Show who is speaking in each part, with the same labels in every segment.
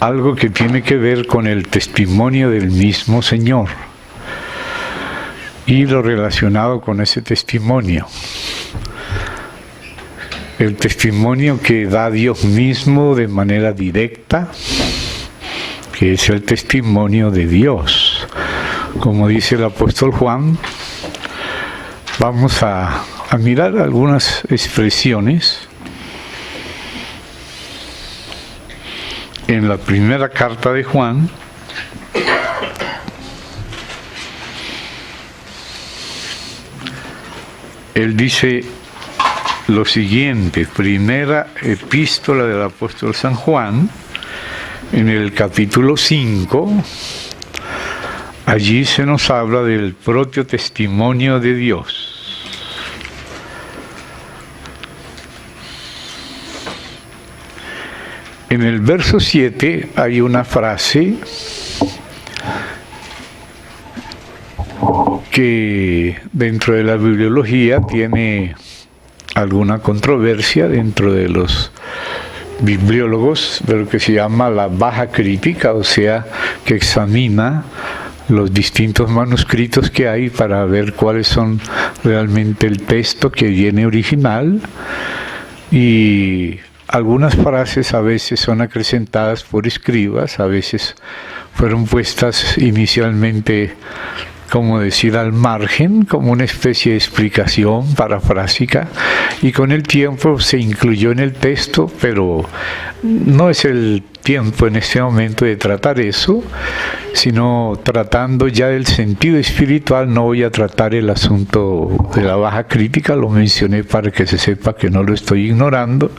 Speaker 1: algo que tiene que ver con el testimonio del mismo Señor y lo relacionado con ese testimonio. El testimonio que da Dios mismo de manera directa, que es el testimonio de Dios. Como dice el apóstol Juan, vamos a mirar algunas expresiones en la primera carta de Juan. Él dice lo siguiente, primera epístola del apóstol San Juan, en el capítulo 5, allí se nos habla del propio testimonio de Dios. En el verso 7 hay una frase que dentro de la bibliología tiene alguna controversia dentro de los bibliólogos, pero que se llama la baja crítica, o sea, que examina los distintos manuscritos que hay para ver cuáles son realmente el texto que viene original, y algunas frases a veces son acrecentadas por escribas, a veces fueron puestas inicialmente, como decir, al margen, como una especie de explicación parafrásica, y con el tiempo se incluyó en el texto, pero no es el tiempo en este momento de tratar eso, sino tratando ya del sentido espiritual. No voy a tratar el asunto de la baja crítica, lo mencioné para que se sepa que no lo estoy ignorando,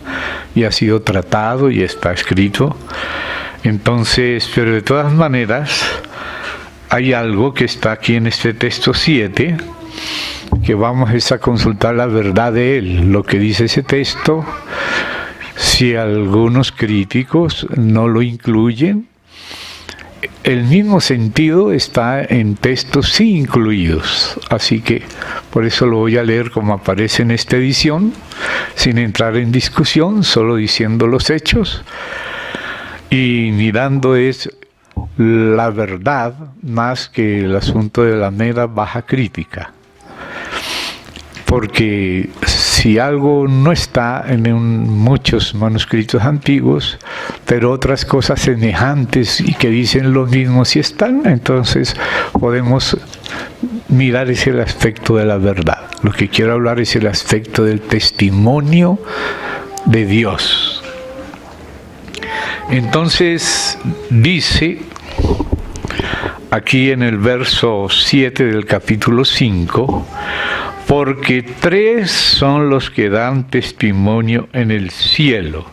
Speaker 1: y ha sido tratado y está escrito. Entonces, pero de todas maneras, hay algo que está aquí en este texto 7, que vamos a consultar la verdad de él, lo que dice ese texto. Si algunos críticos no lo incluyen, el mismo sentido está en textos sí incluidos. Así que por eso lo voy a leer como aparece en esta edición, sin entrar en discusión, solo diciendo los hechos y mirando es la verdad más que el asunto de la mera baja crítica. Porque si algo no está en muchos manuscritos antiguos, pero otras cosas semejantes y que dicen lo mismo sí están, entonces podemos mirar ese el aspecto de la verdad. Lo que quiero hablar es el aspecto del testimonio de Dios. Entonces dice aquí en el verso 7 del capítulo 5, porque 3 son los que dan testimonio en el cielo.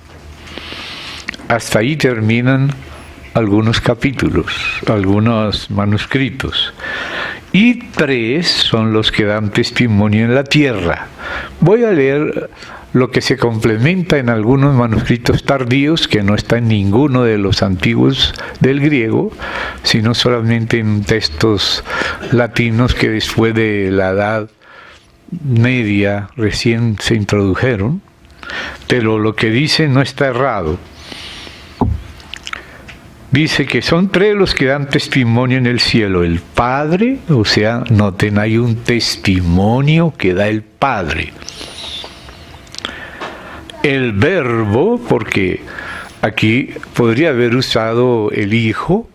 Speaker 1: Hasta ahí terminan algunos capítulos, algunos manuscritos. Y 3 son los que dan testimonio en la tierra. Voy a leer lo que se complementa en algunos manuscritos tardíos, que no está en ninguno de los antiguos del griego, sino solamente en textos latinos que después de la Edad Media recién se introdujeron, pero lo que dice no está errado. Dice que son 3 los que dan testimonio en el cielo: el Padre, o sea, noten, hay un testimonio que da el Padre; el Verbo, porque aquí podría haber usado el Hijo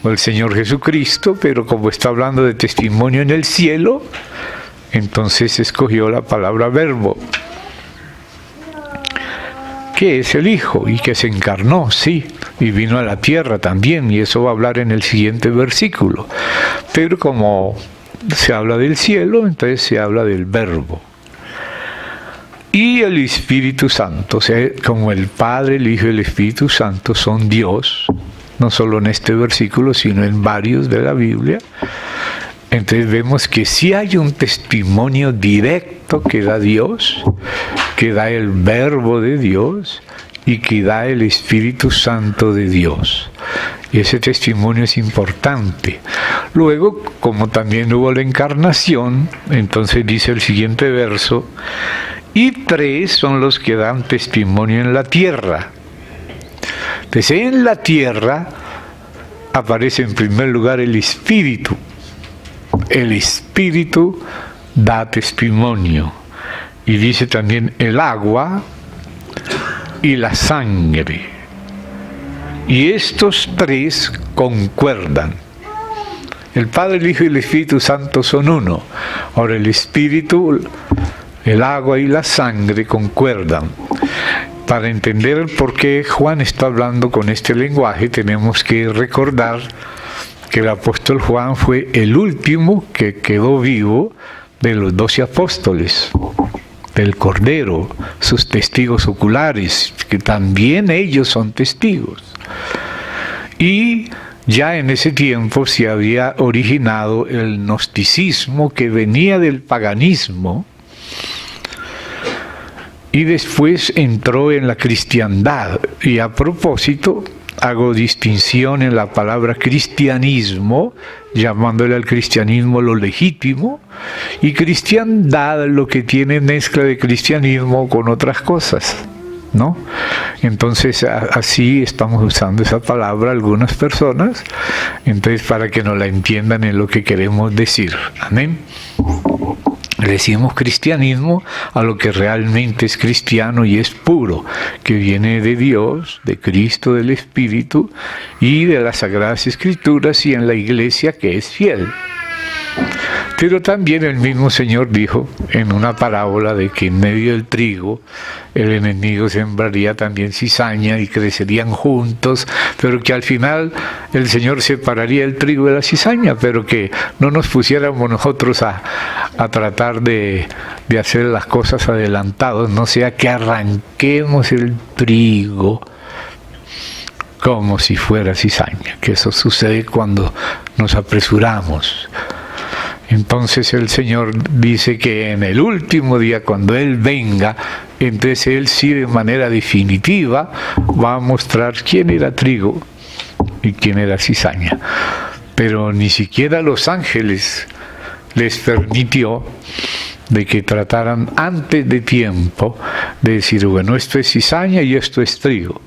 Speaker 1: o el Señor Jesucristo, pero como está hablando de testimonio en el cielo, entonces escogió la palabra Verbo, que es el Hijo y que se encarnó, sí, y vino a la tierra también, y eso va a hablar en el siguiente versículo. Pero como se habla del cielo, entonces se habla del Verbo. Y el Espíritu Santo, o sea, como el Padre, el Hijo y el Espíritu Santo son Dios, no solo en este versículo, sino en varios de la Biblia. Entonces vemos que sí hay un testimonio directo que da Dios, que da el Verbo de Dios y que da el Espíritu Santo de Dios. Y ese testimonio es importante. Luego, como también hubo la encarnación, entonces dice el siguiente verso: y 3 son los que dan testimonio en la tierra. Entonces, en la tierra aparece en primer lugar el Espíritu. El Espíritu da testimonio. Y dice también el agua y la sangre. Y estos tres concuerdan. El Padre, el Hijo y el Espíritu Santo son uno. Ahora el Espíritu, el agua y la sangre concuerdan. Para entender por qué Juan está hablando con este lenguaje, tenemos que recordar que el apóstol Juan fue el último que quedó vivo de los 12 apóstoles, del Cordero, sus testigos oculares, que también ellos son testigos. Y ya en ese tiempo se había originado el gnosticismo que venía del paganismo y después entró en la cristiandad. Y a propósito, hago distinción en la palabra cristianismo, llamándole al cristianismo lo legítimo, y cristiandad lo que tiene mezcla de cristianismo con otras cosas, ¿no? Entonces así estamos usando esa palabra algunas personas, entonces para que nos la entiendan en lo que queremos decir. Amén. Decimos cristianismo a lo que realmente es cristiano y es puro, que viene de Dios, de Cristo, del Espíritu y de las Sagradas Escrituras y en la Iglesia que es fiel. Pero también el mismo Señor dijo en una parábola de que en medio del trigo el enemigo sembraría también cizaña y crecerían juntos, pero que al final el Señor separaría el trigo de la cizaña, pero que no nos pusiéramos nosotros a tratar de hacer las cosas adelantados, no sea que arranquemos el trigo como si fuera cizaña, que eso sucede cuando nos apresuramos. Entonces el Señor dice que en el último día, cuando Él venga, entonces Él sí de manera definitiva va a mostrar quién era trigo y quién era cizaña. Pero ni siquiera los ángeles les permitió de que trataran antes de tiempo de decir, bueno, esto es cizaña y esto es trigo.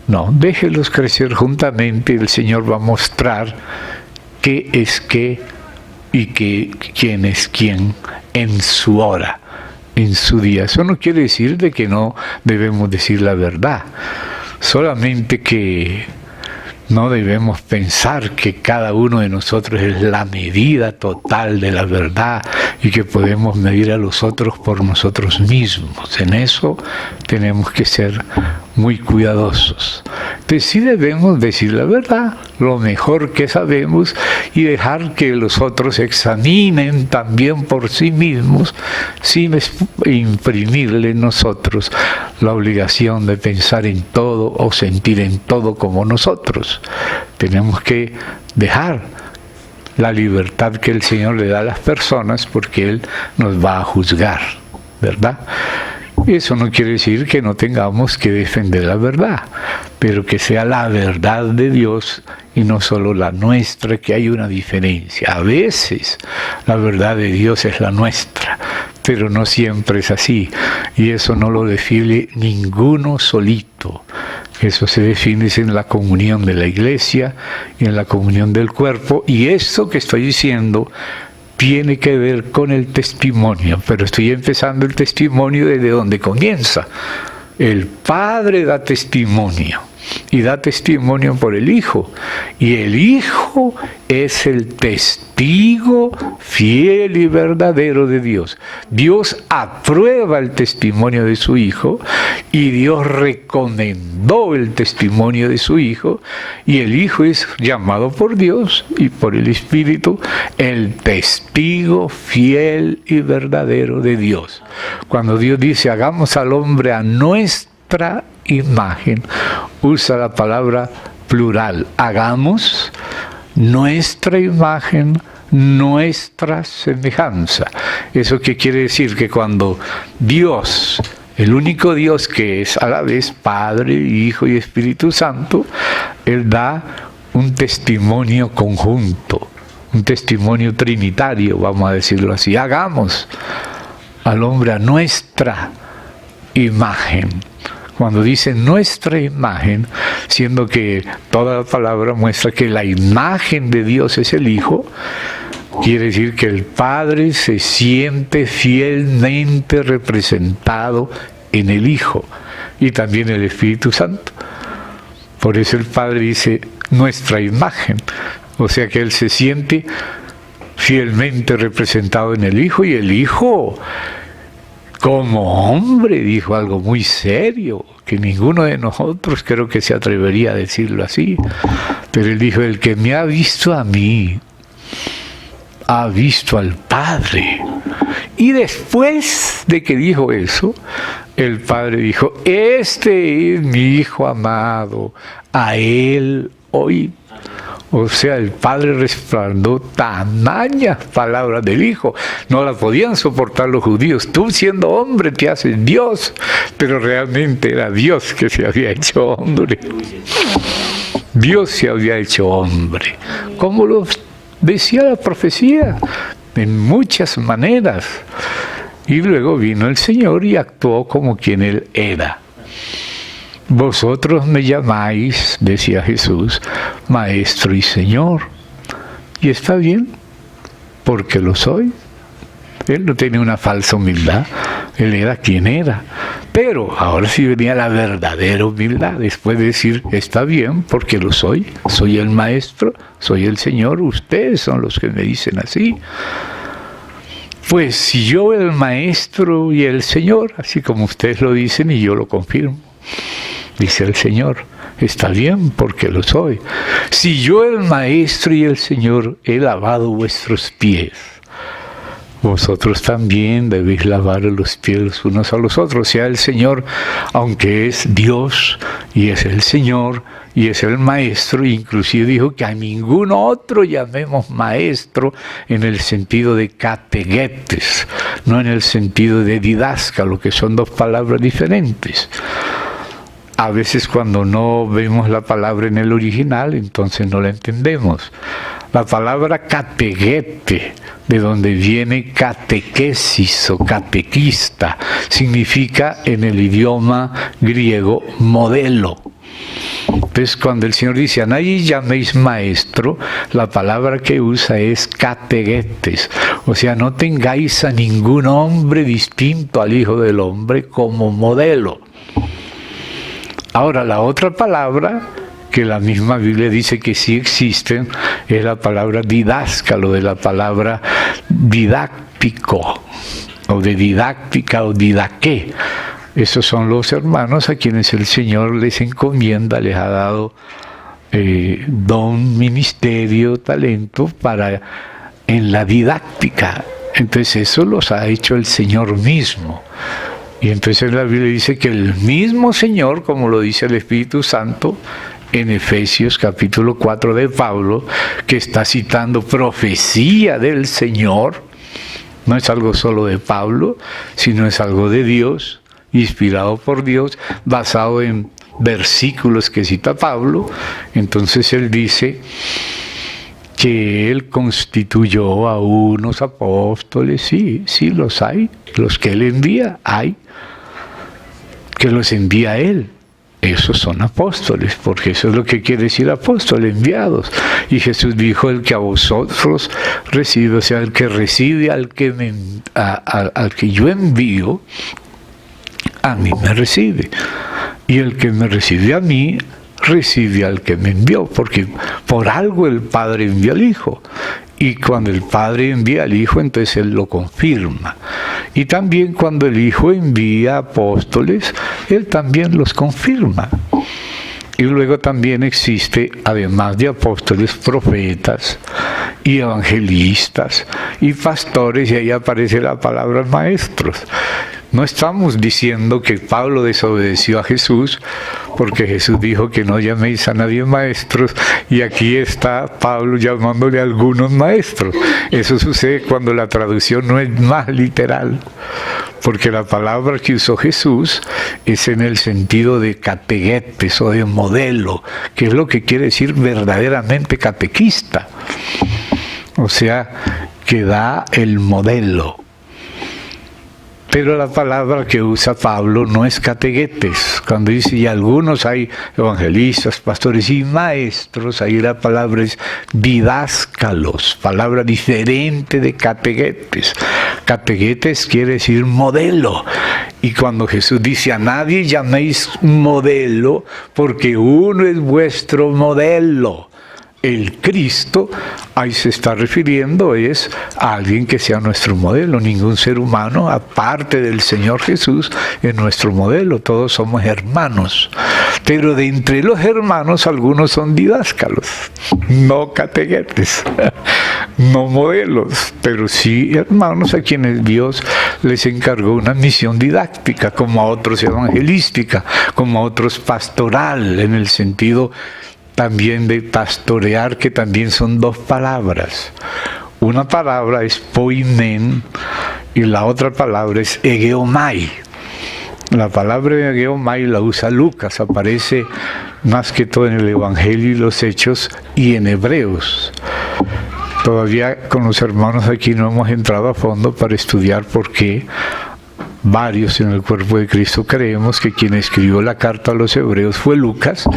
Speaker 1: No, déjelos crecer juntamente, el Señor va a mostrar qué es qué y que quién es quién en su hora, en su día. Eso no quiere decir de que no debemos decir la verdad, solamente que no debemos pensar que cada uno de nosotros es la medida total de la verdad y que podemos medir a los otros por nosotros mismos. En eso tenemos que ser muy cuidadosos. Entonces sí debemos decir la verdad, lo mejor que sabemos, y dejar que los otros examinen también por sí mismos, sin imprimirle en nosotros la obligación de pensar en todo o sentir en todo como nosotros. Tenemos que dejar la libertad que el Señor le da a las personas, porque Él nos va a juzgar, ¿verdad? Eso no quiere decir que no tengamos que defender la verdad, pero que sea la verdad de Dios y no solo la nuestra, que hay una diferencia. A veces la verdad de Dios es la nuestra, pero no siempre es así, y eso no lo define ninguno solito. Eso se define en la comunión de la iglesia y en la comunión del cuerpo, y esto que estoy diciendo tiene que ver con el testimonio, pero estoy empezando el testimonio desde donde comienza. El Padre da testimonio, y da testimonio por el Hijo, y el Hijo es el testigo fiel y verdadero de Dios. Dios aprueba el testimonio de su Hijo, y Dios recomendó el testimonio de su Hijo, y el Hijo es llamado por Dios y por el Espíritu el testigo fiel y verdadero de Dios. Cuando Dios dice, hagamos al hombre a nuestra imagen, usa la palabra plural, hagamos nuestra imagen, nuestra semejanza. ¿Eso qué quiere decir? Que cuando Dios, el único Dios que es a la vez Padre, Hijo y Espíritu Santo, Él da un testimonio conjunto, un testimonio trinitario, vamos a decirlo así. Hagamos al hombre a nuestra imagen. cuando dice nuestra imagen, siendo que toda la palabra muestra que la imagen de Dios es el Hijo, quiere decir que el Padre se siente fielmente representado en el Hijo y también el Espíritu Santo. Por eso el Padre dice nuestra imagen, o sea que Él se siente fielmente representado en el Hijo, y el Hijo, como hombre, dijo algo muy serio, que ninguno de nosotros creo que se atrevería a decirlo así, pero Él dijo: el que me ha visto a mí, ha visto al Padre. Y después de que dijo eso, el Padre dijo: este es mi Hijo amado, a Él oíd. O sea, el Padre respaldó tamañas palabras del Hijo. No las podían soportar los judíos. Tú, siendo hombre, te haces Dios. Pero realmente era Dios que se había hecho hombre. Dios se había hecho hombre. Como lo decía la profecía, en muchas maneras. Y luego vino el Señor y actuó como quien Él era. Vosotros me llamáis, decía Jesús, Maestro y Señor. Y está bien, porque lo soy. Él no tenía una falsa humildad, Él era quien era. Pero ahora sí venía la verdadera humildad, después de decir: está bien, porque lo soy. Soy el Maestro, soy el Señor, ustedes son los que me dicen así. Pues si yo el Maestro y el Señor, así como ustedes lo dicen y yo lo confirmo, dice el Señor, está bien porque lo soy. Si yo el Maestro y el Señor he lavado vuestros pies, vosotros también debéis lavar los pies los unos a los otros. O sea, el Señor, aunque es Dios y es el Señor y es el Maestro, inclusive dijo que a ningún otro llamemos Maestro en el sentido de catequetes, no en el sentido de didáscalo, que son dos palabras diferentes. A veces cuando no vemos la palabra en el original, entonces no la entendemos. La palabra catequete, de donde viene catequesis o catequista, significa en el idioma griego modelo. Entonces cuando el Señor dice: a nadie llaméis maestro, la palabra que usa es catequetes. O sea, no tengáis a ningún hombre distinto al Hijo del Hombre como modelo. Ahora, la otra palabra que la misma Biblia dice que sí existen es la palabra didáscalo, de la palabra didáctico, o de didáctica o didaqué. Esos son los hermanos a quienes el Señor les encomienda, les ha dado don, ministerio, talento en la didáctica. Entonces eso los ha hecho el Señor mismo. Y entonces la Biblia dice que el mismo Señor, como lo dice el Espíritu Santo, en Efesios capítulo 4 de Pablo, que está citando profecía del Señor, no es algo solo de Pablo, sino es algo de Dios, inspirado por Dios, basado en versículos que cita Pablo. Entonces él dice que Él constituyó a unos apóstoles, sí los hay, los que Él envía, hay, que los envía a Él. Esos son apóstoles, porque eso es lo que quiere decir apóstoles, enviados. Y Jesús dijo: el que a vosotros recibe, o sea, el que recibe al que yo envío, a mí me recibe. Y el que me recibe a mí, recibe al que me envió, porque por algo el Padre envía al Hijo. Y cuando el Padre envía al Hijo, entonces Él lo confirma. Y también cuando el Hijo envía apóstoles, Él también los confirma. Y luego también existe, además de apóstoles, profetas y evangelistas y pastores, y ahí aparece la palabra maestros. No estamos diciendo que Pablo desobedeció a Jesús, porque Jesús dijo que no llaméis a nadie maestros, y aquí está Pablo llamándole a algunos maestros. Eso sucede cuando la traducción no es más literal, porque la palabra que usó Jesús es en el sentido de catequetes o de modelo, que es lo que quiere decir verdaderamente catequista. O sea, que da el modelo. Pero la palabra que usa Pablo no es catequetes. Cuando dice, y algunos hay evangelistas, pastores y maestros, ahí la palabra es didáscalos, palabra diferente de catequetes. Catequetes quiere decir modelo. Y cuando Jesús dice, a nadie llaméis modelo, porque uno es vuestro modelo. El Cristo, ahí se está refiriendo, es a alguien que sea nuestro modelo. Ningún ser humano, aparte del Señor Jesús, es nuestro modelo. Todos somos hermanos. Pero de entre los hermanos, algunos son didáscalos, no catequetes, no modelos, pero sí hermanos a quienes Dios les encargó una misión didáctica, como a otros evangelística, como a otros pastoral, en el sentido también de pastorear, que también son dos palabras. Una palabra es poimen y la otra palabra es egeomai. La palabra egeomai la usa Lucas, aparece más que todo en el Evangelio y los Hechos y en Hebreos. Todavía con los hermanos aquí no hemos entrado a fondo para estudiar por qué varios en el cuerpo de Cristo creemos que quien escribió la carta a los hebreos fue Lucas,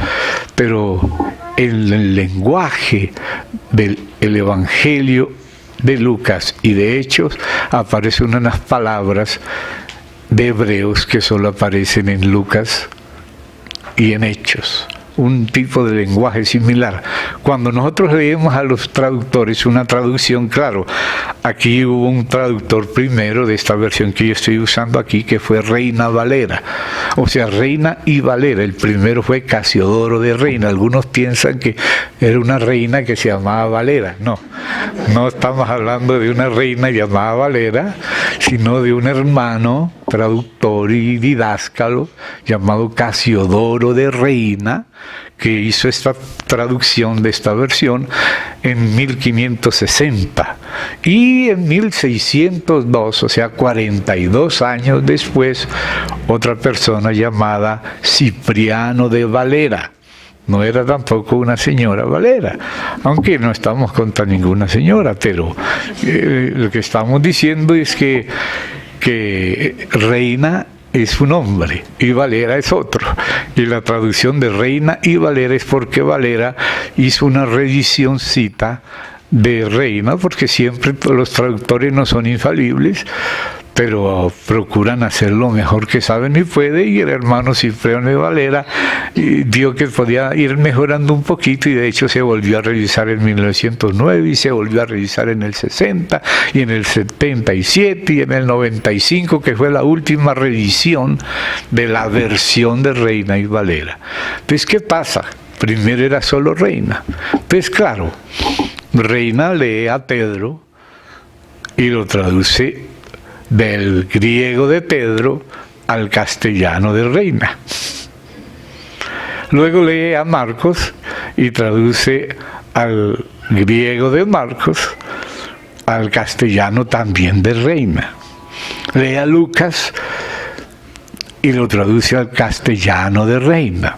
Speaker 1: pero en el lenguaje del Evangelio de Lucas y de Hechos aparecen unas palabras de hebreos que solo aparecen en Lucas y en Hechos. Un tipo de lenguaje similar. Cuando nosotros leemos a los traductores una traducción, claro, aquí hubo un traductor primero de esta versión que yo estoy usando aquí, que fue Reina Valera. O sea, Reina y Valera. El primero fue Casiodoro de Reina. Algunos piensan que era una reina que se llamaba Valera. No, no estamos hablando de una reina llamada Valera, sino de un hermano traductor y didáscalo llamado Casiodoro de Reina, que hizo esta traducción de esta versión en 1560. Y en 1602, o sea, 42 años después, otra persona llamada Cipriano de Valera. No era tampoco una señora Valera, aunque no estamos contra ninguna señora, pero lo que estamos diciendo es que reina es un hombre y Valera es otro. Y la traducción de Reina y Valera es porque Valera hizo una reedicióncita de Reina, porque siempre los traductores no son infalibles, pero procuran hacer lo mejor que saben y pueden, y el hermano Cipriano de Valera vio que podía ir mejorando un poquito, y de hecho se volvió a revisar en 1909, y se volvió a revisar en el 60, y en el 77, y en el 95, que fue la última revisión de la versión de Reina y Valera. Entonces, ¿qué pasa? Primero era solo Reina. Entonces, claro, Reina lee a Pedro y lo traduce del griego de Pedro al castellano de Reina. Luego lee a Marcos y traduce al griego de Marcos al castellano también de Reina. Lee a Lucas y lo traduce al castellano de Reina.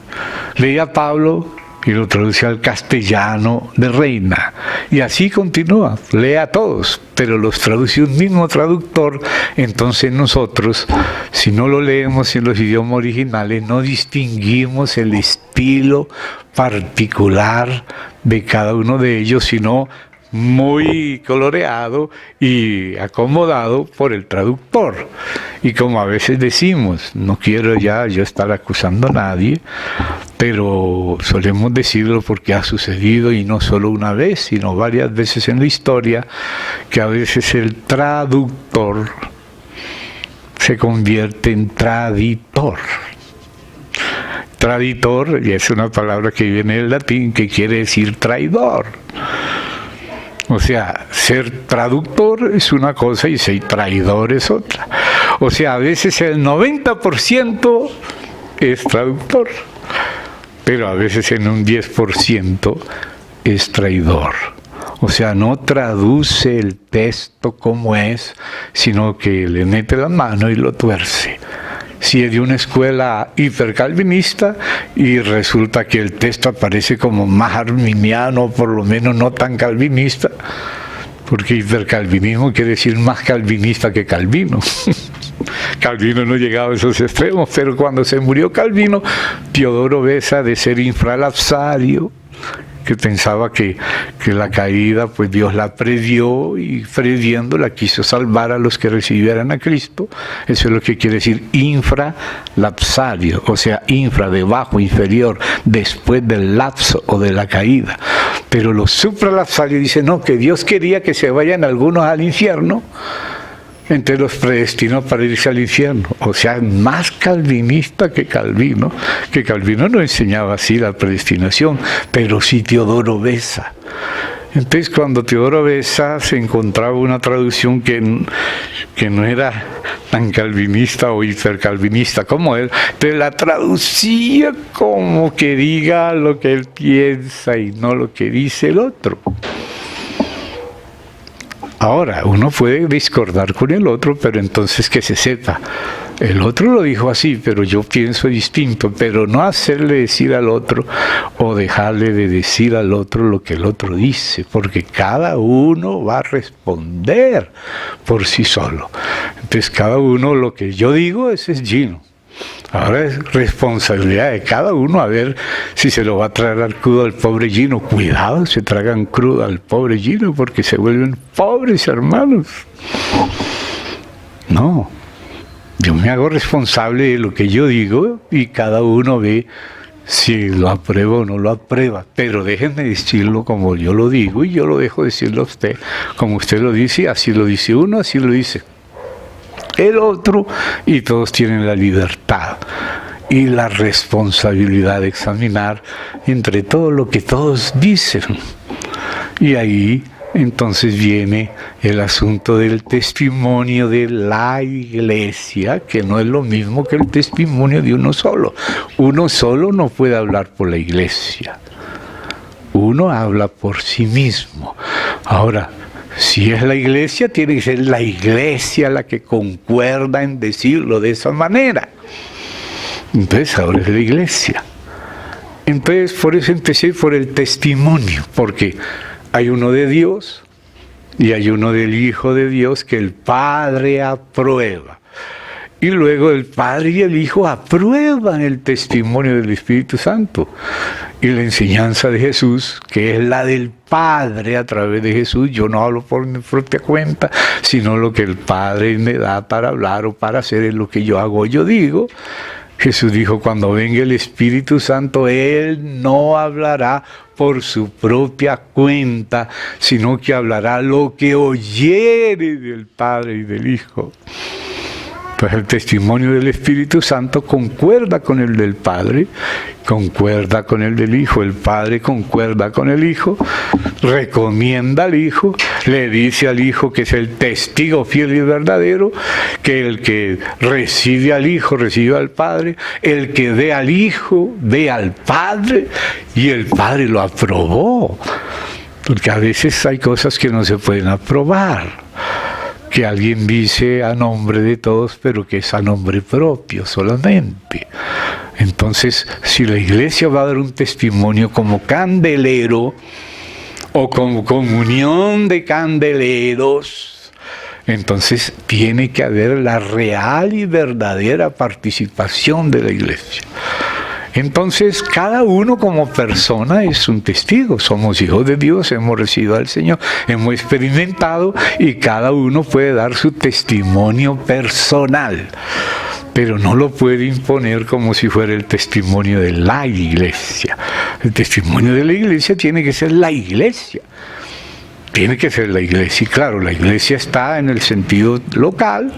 Speaker 1: Lee a Pablo y lo traduce al castellano de Reina. Y así continúa, lee a todos, pero los traduce un mismo traductor. Entonces nosotros, si no lo leemos en los idiomas originales, no distinguimos el estilo particular de cada uno de ellos, sino muy coloreado y acomodado por el traductor. Y como a veces decimos, no quiero ya yo estar acusando a nadie, pero solemos decirlo porque ha sucedido, y no solo una vez, sino varias veces en la historia, que a veces el traductor se convierte en traditor. Traditor, y es una palabra que viene del latín, que quiere decir traidor. O sea, ser traductor es una cosa y ser traidor es otra. O sea, a veces el 90% es traductor, pero a veces en un 10% es traidor. O sea, no traduce el texto como es, sino que le mete la mano y lo tuerce. Si es de una escuela hipercalvinista y resulta que el texto aparece como más arminiano, por lo menos no tan calvinista, porque hipercalvinismo quiere decir más calvinista que Calvino. Calvino no llegaba a esos extremos, pero cuando se murió Calvino, Teodoro Beza, de ser infralapsario, que pensaba que la caída, pues Dios la previó y previéndola quiso salvar a los que recibieran a Cristo. Eso es lo que quiere decir infralapsario, o sea, infra, debajo, inferior, después del lapso o de la caída. Pero los supralapsarios dicen, no, que Dios quería que se vayan algunos al infierno, entonces los predestinó para irse al infierno. O sea, más calvinista que Calvino no enseñaba así la predestinación, pero sí Teodoro Beza. Entonces cuando Teodoro Beza se encontraba una traducción que no era tan calvinista o hipercalvinista como él, entonces la traducía como que diga lo que él piensa y no lo que dice el otro. Ahora, uno puede discordar con el otro, pero entonces que se sepa. El otro lo dijo así, pero yo pienso distinto, pero no hacerle decir al otro o dejarle de decir al otro lo que el otro dice, porque cada uno va a responder por sí solo. Entonces, cada uno, lo que yo digo, ese es Gino. Ahora es responsabilidad de cada uno a ver si se lo va a tragar crudo al pobre Gino. Cuidado, se tragan crudo al pobre Gino porque se vuelven pobres hermanos. No, yo me hago responsable de lo que yo digo y cada uno ve si lo aprueba o no lo aprueba. Pero déjenme decirlo como yo lo digo y yo lo dejo decirlo a usted. Como usted lo dice, así lo dice uno, así lo dice el otro, y todos tienen la libertad y la responsabilidad de examinar entre todo lo que todos dicen. Y ahí entonces viene el asunto del testimonio de la iglesia, que no es lo mismo que el testimonio de uno solo. Uno solo no puede hablar por la iglesia. Uno habla por sí mismo. Ahora, si es la iglesia, tiene que ser la iglesia la que concuerda en decirlo de esa manera. Entonces ahora es la iglesia. Entonces por eso empecé por el testimonio, porque hay uno de Dios y hay uno del Hijo de Dios que el Padre aprueba. Y luego el Padre y el Hijo aprueban el testimonio del Espíritu Santo. Y la enseñanza de Jesús, que es la del Padre a través de Jesús, yo no hablo por mi propia cuenta, sino lo que el Padre me da para hablar o para hacer es lo que yo hago, yo digo. Jesús dijo, cuando venga el Espíritu Santo, Él no hablará por su propia cuenta, sino que hablará lo que oyere del Padre y del Hijo. Pues el testimonio del Espíritu Santo concuerda con el del Padre, concuerda con el del Hijo. El Padre concuerda con el Hijo, recomienda al Hijo, le dice al Hijo que es el testigo fiel y verdadero, que el que recibe al Hijo recibe al Padre, el que ve al Hijo ve al Padre, y el Padre lo aprobó. Porque a veces hay cosas que no se pueden aprobar, que alguien dice a nombre de todos, pero que es a nombre propio solamente. Entonces, si la iglesia va a dar un testimonio como candelero o como comunión de candeleros, entonces tiene que haber la real y verdadera participación de la iglesia. Entonces, cada uno como persona es un testigo. Somos hijos de Dios, hemos recibido al Señor, hemos experimentado y cada uno puede dar su testimonio personal. Pero no lo puede imponer como si fuera el testimonio de la iglesia. El testimonio de la iglesia tiene que ser la iglesia. Tiene que ser la iglesia. Y claro, la iglesia está en el sentido local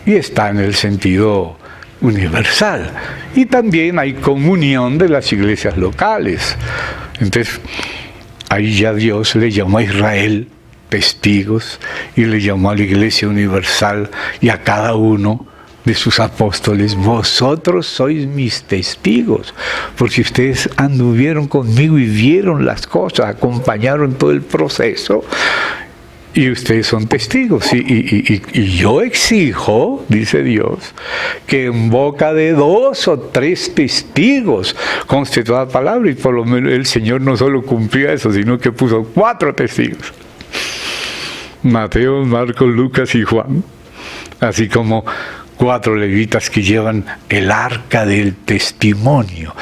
Speaker 1: y está en el sentido universal. Y también hay comunión de las iglesias locales. Entonces, ahí ya Dios le llamó a Israel testigos y le llamó a la iglesia universal y a cada uno de sus apóstoles: vosotros sois mis testigos, porque ustedes anduvieron conmigo y vieron las cosas, acompañaron todo el proceso. Y ustedes son testigos. Y yo exijo, dice Dios, que en boca de 2 o 3 testigos conste toda palabra. Y por lo menos el Señor no solo cumplía eso, sino que puso 4 testigos: Mateo, Marcos, Lucas y Juan. Así como 4 levitas que llevan el arca del testimonio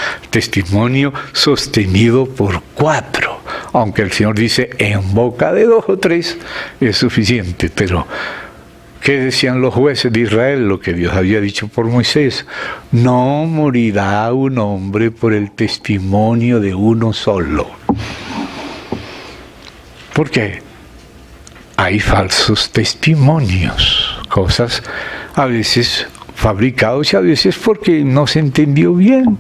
Speaker 1: sostenido por 4, aunque el Señor dice en boca de 2 o 3 es suficiente. Pero ¿qué decían los jueces de Israel? Lo que Dios había dicho por Moisés: no morirá un hombre por el testimonio de uno solo. ¿Por qué? Hay falsos testimonios, cosas a veces fabricados y a veces porque no se entendió bien.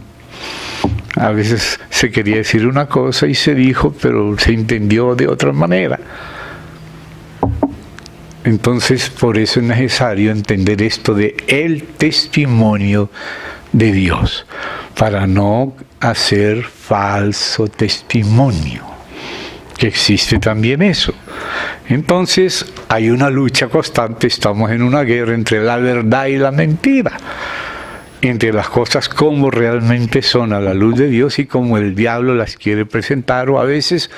Speaker 1: A veces se quería decir una cosa y se dijo, pero se entendió de otra manera. Entonces, por eso es necesario entender esto de el testimonio de Dios, para no hacer falso testimonio, que existe también eso. Entonces, hay una lucha constante, estamos en una guerra entre la verdad y la mentira, entre las cosas como realmente son a la luz de Dios y como el diablo las quiere presentar, o a veces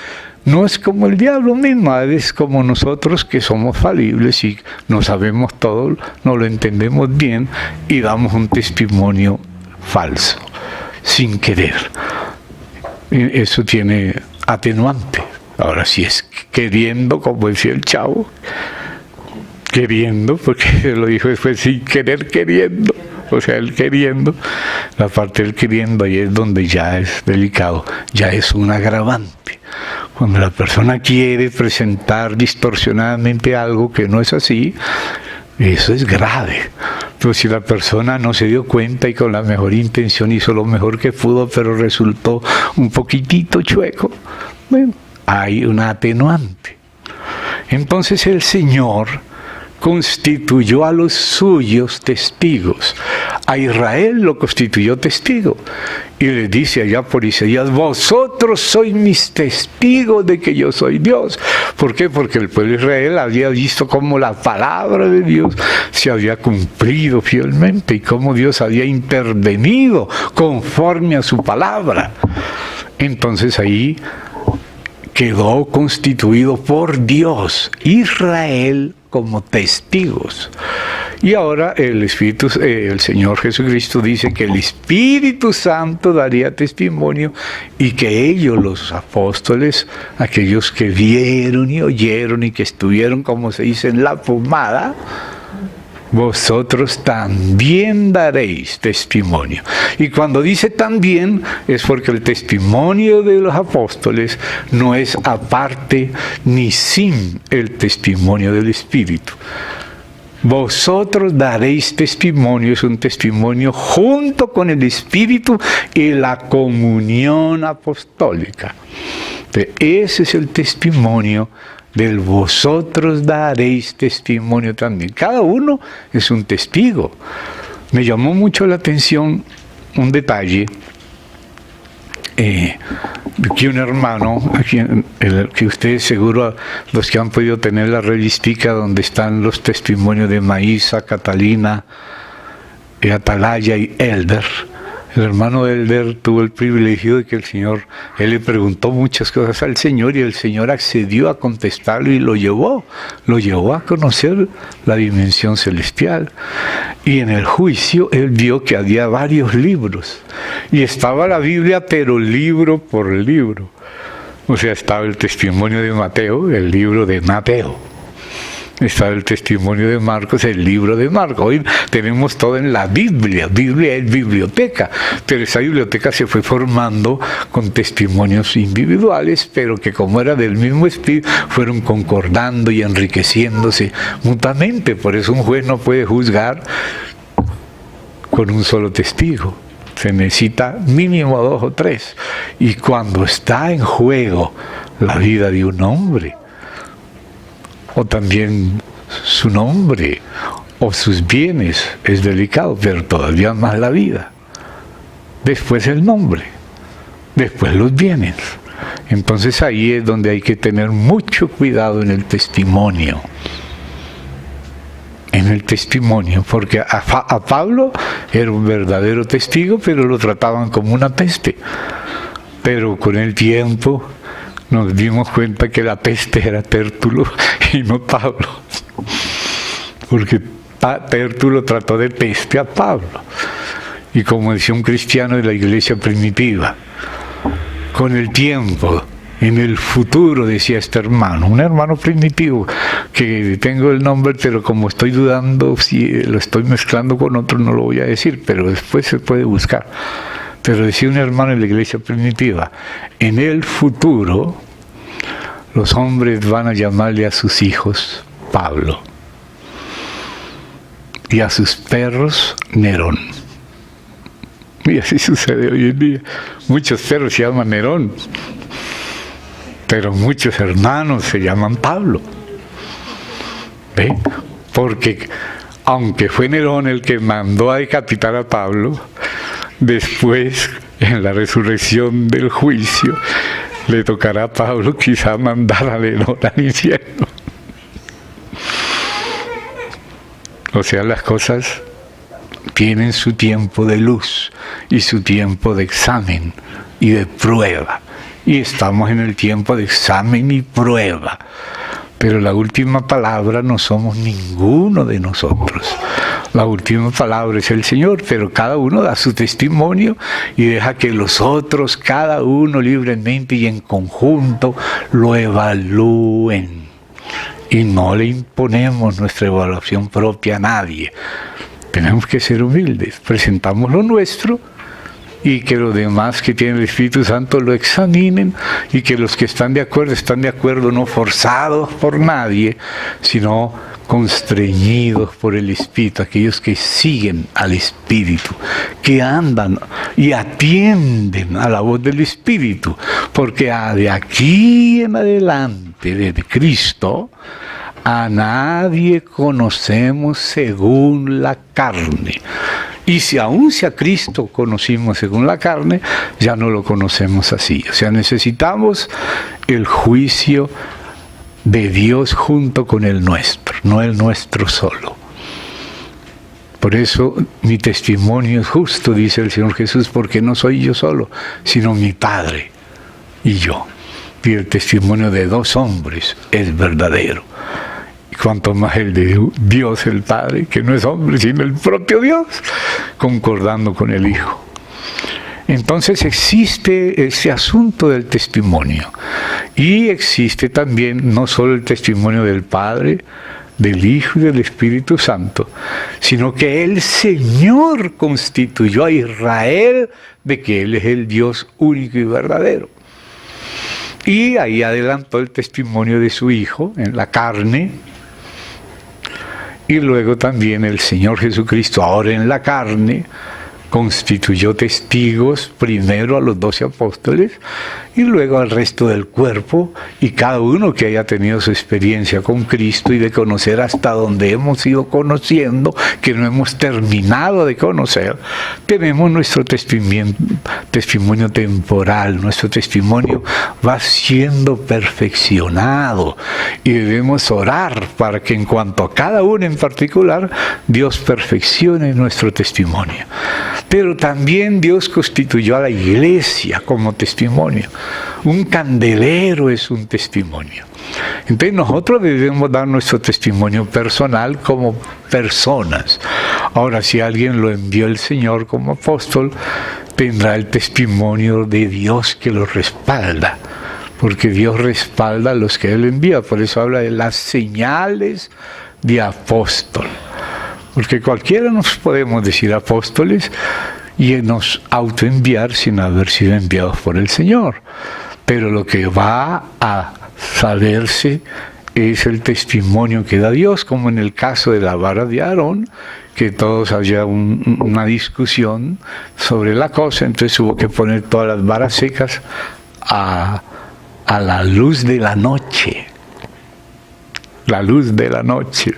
Speaker 1: no es como el diablo mismo, a veces como nosotros que somos falibles y no sabemos todo, no lo entendemos bien y damos un testimonio falso, sin querer. Eso tiene atenuante. Ahora, si es queriendo, como decía el Chavo, queriendo, porque lo dijo después, sin querer queriendo, o sea, el queriendo, la parte del queriendo ahí es donde ya es delicado, ya es un agravante. Cuando la persona quiere presentar distorsionadamente algo que no es así, eso es grave. Pero si la persona no se dio cuenta y con la mejor intención hizo lo mejor que pudo, pero resultó un poquitito chueco, bueno, hay una atenuante. Entonces el Señor constituyó a los suyos testigos. A Israel lo constituyó testigo. Y le dice allá por Isaías: vosotros sois mis testigos de que yo soy Dios. ¿Por qué? Porque el pueblo de Israel había visto cómo la palabra de Dios se había cumplido fielmente y cómo Dios había intervenido conforme a su palabra. Entonces ahí quedó constituido por Dios, Israel, como testigos. Y ahora el Señor Jesucristo dice que el Espíritu Santo daría testimonio y que ellos, los apóstoles, aquellos que vieron y oyeron y que estuvieron, como se dice, en la pomada, vosotros también daréis testimonio. Y cuando dice también, es porque el testimonio de los apóstoles no es aparte ni sin el testimonio del Espíritu. Vosotros daréis testimonio, es un testimonio junto con el Espíritu y la comunión apostólica. Entonces, ese es el testimonio del vosotros daréis testimonio también. Cada uno es un testigo. Me llamó mucho la atención un detalle que un hermano, que ustedes seguro, los que han podido tener la revistica donde están los testimonios de Maísa, Catalina, Atalaya y Elder. El hermano Elder tuvo el privilegio de que el Señor, él le preguntó muchas cosas al Señor y el Señor accedió a contestarlo y lo llevó a conocer la dimensión celestial. Y en el juicio él vio que había varios libros y estaba la Biblia, pero libro por libro. O sea, estaba el testimonio de Mateo, el libro de Mateo. Está el testimonio de Marcos, el libro de Marcos. Hoy tenemos todo en la Biblia. Biblia es biblioteca, pero esa biblioteca se fue formando con testimonios individuales, pero que como era del mismo espíritu, fueron concordando y enriqueciéndose mutuamente. Por eso un juez no puede juzgar con un solo testigo. Se necesita mínimo 2 o 3. Y cuando está en juego la vida de un hombre, o también su nombre, o sus bienes, es delicado, pero todavía más la vida. Después el nombre, después los bienes. Entonces ahí es donde hay que tener mucho cuidado en el testimonio. En el testimonio, porque a Pablo era un verdadero testigo, pero lo trataban como una peste. Pero con el tiempo nos dimos cuenta que la peste era Tértulo y no Pablo, porque Tértulo trató de peste a Pablo. Y como decía un cristiano de la iglesia primitiva, con el tiempo, en el futuro, decía este hermano, un hermano primitivo, que tengo el nombre, pero como estoy dudando si lo estoy mezclando con otro, no lo voy a decir, pero después se puede buscar. Pero decía un hermano de la iglesia primitiva, en el futuro, los hombres van a llamarle a sus hijos Pablo y a sus perros Nerón. Y así sucede hoy en día. Muchos perros se llaman Nerón, pero muchos hermanos se llaman Pablo. ¿Ve? Porque aunque fue Nerón el que mandó a decapitar a Pablo, después, en la resurrección del juicio, le tocará a Pablo quizá mandar a Nerón al infierno. O sea, las cosas tienen su tiempo de luz y su tiempo de examen y de prueba. Y estamos en el tiempo de examen y prueba. Pero la última palabra no somos ninguno de nosotros. La última palabra es el Señor, pero cada uno da su testimonio y deja que los otros, cada uno libremente y en conjunto, lo evalúen. Y no le imponemos nuestra evaluación propia a nadie. Tenemos que ser humildes, presentamos lo nuestro y que los demás que tienen el Espíritu Santo lo examinen y que los que están de acuerdo, no forzados por nadie, sino constreñidos por el Espíritu, aquellos que siguen al Espíritu, que andan y atienden a la voz del Espíritu, porque de aquí en adelante, desde Cristo, a nadie conocemos según la carne. Y si aún a Cristo conocimos según la carne, ya no lo conocemos así. O sea, necesitamos el juicio de Dios junto con el nuestro, no el nuestro solo. Por eso mi testimonio es justo, dice el Señor Jesús, porque no soy yo solo, sino mi Padre y yo. Y el testimonio de dos hombres es verdadero. Y cuanto más el de Dios el Padre, que no es hombre, sino el propio Dios, concordando con el Hijo. Entonces existe ese asunto del testimonio. Y existe también no solo el testimonio del Padre, del Hijo y del Espíritu Santo, sino que el Señor constituyó a Israel de que Él es el Dios único y verdadero. Y ahí adelantó el testimonio de su Hijo en la carne, y luego también el Señor Jesucristo, ahora en la carne, constituyó testigos primero a los 12 apóstoles y luego al resto del cuerpo, y cada uno que haya tenido su experiencia con Cristo y de conocer hasta donde hemos ido conociendo, que no hemos terminado de conocer, tenemos nuestro testimonio temporal, nuestro testimonio va siendo perfeccionado y debemos orar para que en cuanto a cada uno en particular, Dios perfeccione nuestro testimonio. Pero también Dios constituyó a la iglesia como testimonio. Un candelero es un testimonio. Entonces nosotros debemos dar nuestro testimonio personal como personas. Ahora, si alguien lo envió el Señor como apóstol, tendrá el testimonio de Dios que lo respalda. Porque Dios respalda a los que Él envía. Por eso habla de las señales de apóstol. Porque cualquiera nos podemos decir apóstoles y nos autoenviar sin haber sido enviados por el Señor. Pero lo que va a saberse es el testimonio que da Dios, como en el caso de la vara de Aarón, que todos había una discusión sobre la cosa, entonces hubo que poner todas las varas secas a la luz de la noche. La luz de la noche.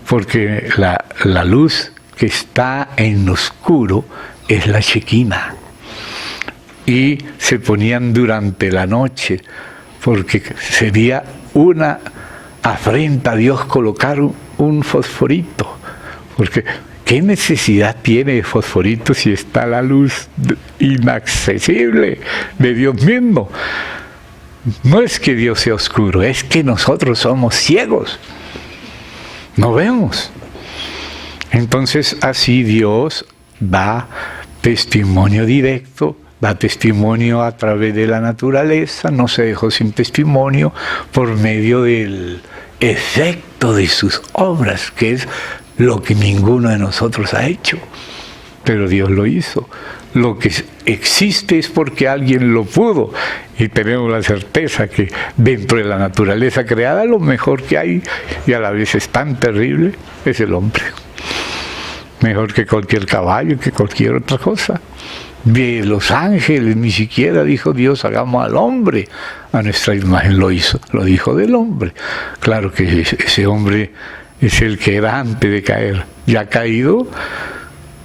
Speaker 1: Porque la luz que está en lo oscuro es la Shekinah. Y se ponían durante la noche, porque sería una afrenta a Dios colocar un fosforito. Porque ¿qué necesidad tiene de fosforito si está la luz inaccesible de Dios mismo? No es que Dios sea oscuro, es que nosotros somos ciegos. No vemos. Entonces así Dios da testimonio directo, da testimonio a través de la naturaleza, no se dejó sin testimonio por medio del efecto de sus obras, que es lo que ninguno de nosotros ha hecho, pero Dios lo hizo. Lo que existe es porque alguien lo pudo, y tenemos la certeza que dentro de la naturaleza creada lo mejor que hay, y a la vez es tan terrible, es el hombre. Mejor que cualquier caballo, que cualquier otra cosa. De los ángeles, ni siquiera dijo Dios, hagamos al hombre a nuestra imagen, lo hizo, lo dijo del hombre. Claro que ese hombre es el que era antes de caer, ya caído,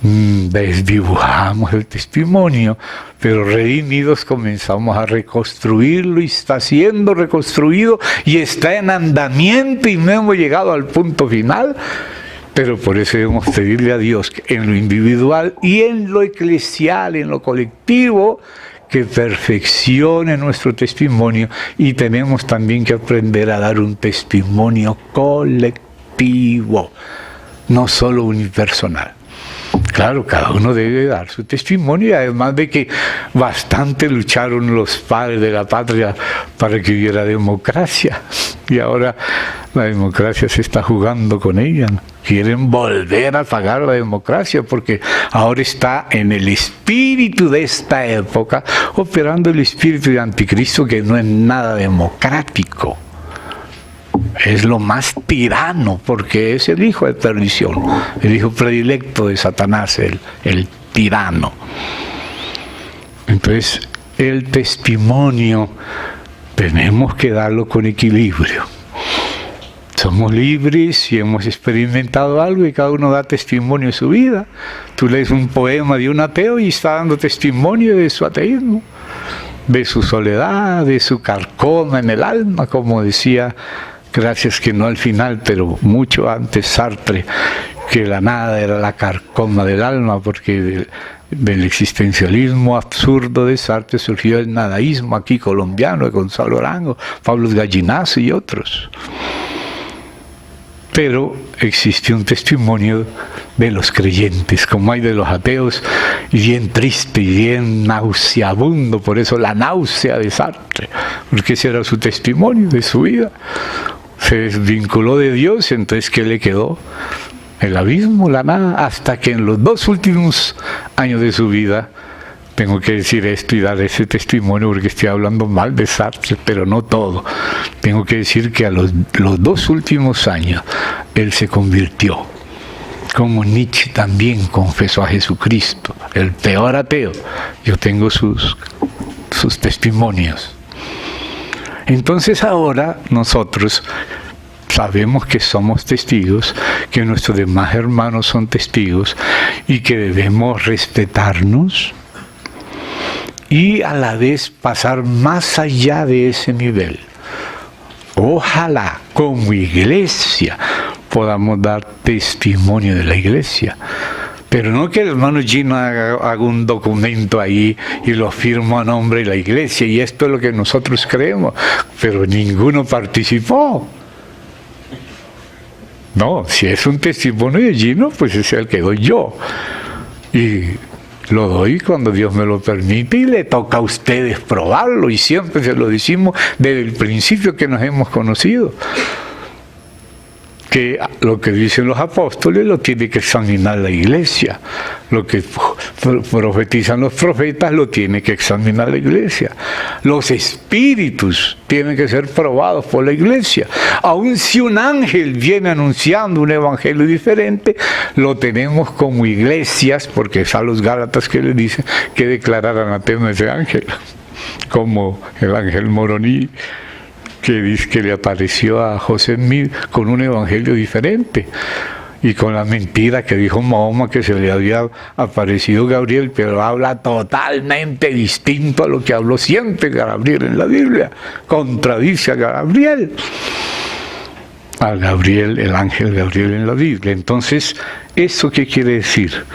Speaker 1: desdibujamos el testimonio, pero redimidos comenzamos a reconstruirlo, y está siendo reconstruido y está en andamiento, y no hemos llegado al punto final. Pero por eso debemos pedirle a Dios que en lo individual y en lo eclesial, en lo colectivo, que perfeccione nuestro testimonio, y tenemos también que aprender a dar un testimonio colectivo, no solo unipersonal. Claro, cada uno debe dar su testimonio, y además de que bastante lucharon los padres de la patria para que hubiera democracia, y ahora la democracia se está jugando con ella, ¿no? Quieren volver a pagar la democracia porque ahora está en el espíritu de esta época, operando el espíritu de anticristo, que no es nada democrático. Es lo más tirano, porque es el hijo de perdición, el hijo predilecto de Satanás, el tirano. Entonces, el testimonio tenemos que darlo con equilibrio. Somos libres y hemos experimentado algo, y cada uno da testimonio de su vida. Tú lees un poema de un ateo y está dando testimonio de su ateísmo, de su soledad, de su carcoma en el alma, como decía, gracias que no al final, pero mucho antes, Sartre, que la nada era la carcoma del alma, porque del existencialismo absurdo de Sartre surgió el nadaísmo aquí colombiano, de Gonzalo Arango, Pablo Gallinazo y otros. Pero existe un testimonio de los creyentes, como hay de los ateos, y bien triste y bien nauseabundo, por eso la náusea de Sartre, porque ese era su testimonio de su vida. Se desvinculó de Dios, entonces ¿qué le quedó? El abismo, la nada, hasta que en los 2 últimos años de su vida, tengo que decir esto y dar ese testimonio porque estoy hablando mal de Sartre, pero no todo. Tengo que decir que a los 2 últimos años él se convirtió, como Nietzsche también confesó a Jesucristo, el peor ateo. Yo tengo sus testimonios. Entonces ahora nosotros sabemos que somos testigos, que nuestros demás hermanos son testigos, y que debemos respetarnos y a la vez pasar más allá de ese nivel. Ojalá como iglesia podamos dar testimonio de la iglesia, pero no que el hermano Gino haga un documento ahí y lo firma a nombre de la iglesia, y esto es lo que nosotros creemos, pero ninguno participó. No, si es un testimonio de Gino, pues es el que doy yo, y lo doy cuando Dios me lo permite, y le toca a ustedes probarlo, y siempre se lo decimos desde el principio que nos hemos conocido, que lo que dicen los apóstoles lo tiene que examinar la iglesia, lo que profetizan los profetas lo tiene que examinar la iglesia, los espíritus tienen que ser probados por la iglesia. Aun si un ángel viene anunciando un evangelio diferente, lo tenemos como iglesias, porque es a los Gálatas que les dicen que declarar anatema a ese ángel, como el ángel Moroní, que dice que le apareció a José Smith con un evangelio diferente, y con la mentira que dijo Mahoma que se le había aparecido Gabriel, pero habla totalmente distinto a lo que habló siempre Gabriel en la Biblia, contradice a Gabriel, el ángel Gabriel en la Biblia. Entonces, ¿eso qué quiere decir?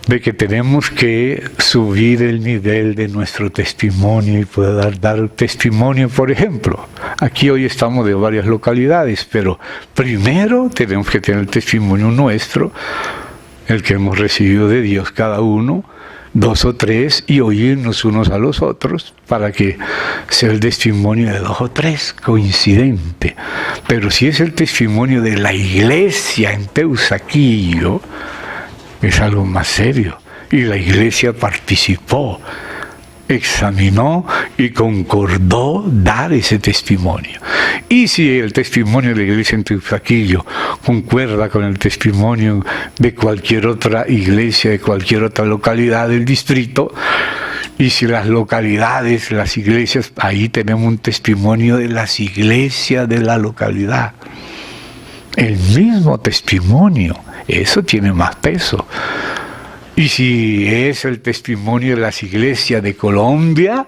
Speaker 1: de que tenemos que subir el nivel de nuestro testimonio y poder dar testimonio. Por ejemplo, aquí hoy estamos de varias localidades, pero primero tenemos que tener el testimonio nuestro, el que hemos recibido de Dios cada uno, 2 o 3, y oírnos unos a los otros para que sea el testimonio de 2 o 3 coincidente. Pero si es el testimonio de la iglesia en Teusaquillo, es algo más serio. Y la iglesia participó, examinó y concordó dar ese testimonio. Y si el testimonio de la iglesia en Teusaquillo concuerda con el testimonio de cualquier otra iglesia, de cualquier otra localidad del distrito, y si las localidades, las iglesias, ahí tenemos un testimonio de las iglesias de la localidad. El mismo testimonio, eso tiene más peso. Y si es el testimonio de las iglesias de Colombia,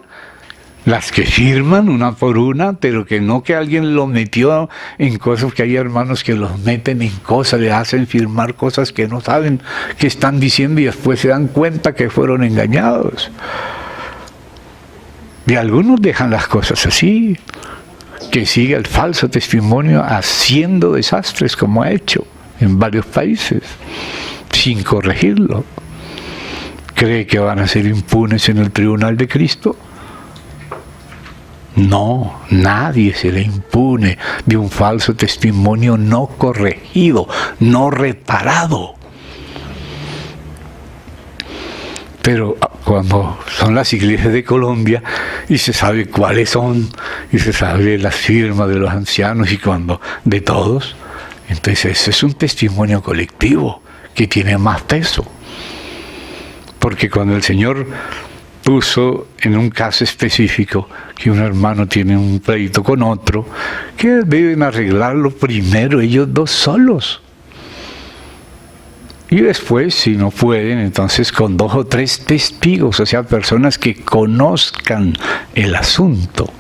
Speaker 1: las que firman una por una, pero que no que alguien lo metió en cosas, que hay hermanos que los meten en cosas, le hacen firmar cosas que no saben qué están diciendo y después se dan cuenta que fueron engañados. Y algunos dejan las cosas así, que siga el falso testimonio haciendo desastres como ha hecho en varios países, sin corregirlo. ¿Cree que van a ser impunes en el tribunal de Cristo? No, nadie será impune de un falso testimonio no corregido, no reparado. Pero cuando son las iglesias de Colombia y se sabe cuáles son, y se sabe las firmas de los ancianos y cuando de todos, entonces ese es un testimonio colectivo que tiene más peso. Porque cuando el Señor puso en un caso específico que un hermano tiene un pleito con otro, que deben arreglarlo primero ellos dos solos. Y después, si no pueden, entonces con 2 o 3 testigos, o sea, personas que conozcan el asunto.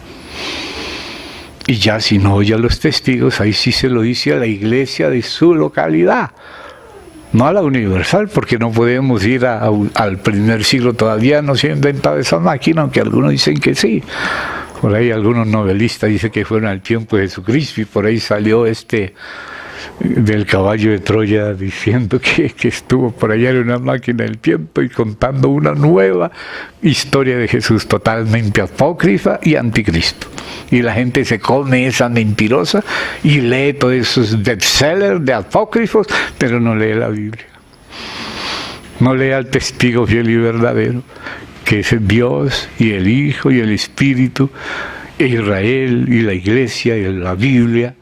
Speaker 1: Y ya si no oye a los testigos, ahí sí se lo dice a la iglesia de su localidad. No a la universal, porque no podemos ir al primer siglo, todavía no se ha inventado esa máquina, aunque algunos dicen que sí. Por ahí algunos novelistas dicen que fueron al tiempo de Jesucristo y por ahí salió del caballo de Troya diciendo que estuvo por allá en una máquina del tiempo y contando una nueva historia de Jesús totalmente apócrifa y anticristo. Y la gente se come esa mentirosa y lee todos esos bestsellers de apócrifos, pero no lee la Biblia. No lee al testigo fiel y verdadero, que es Dios y el Hijo y el Espíritu, Israel y la Iglesia y la Biblia,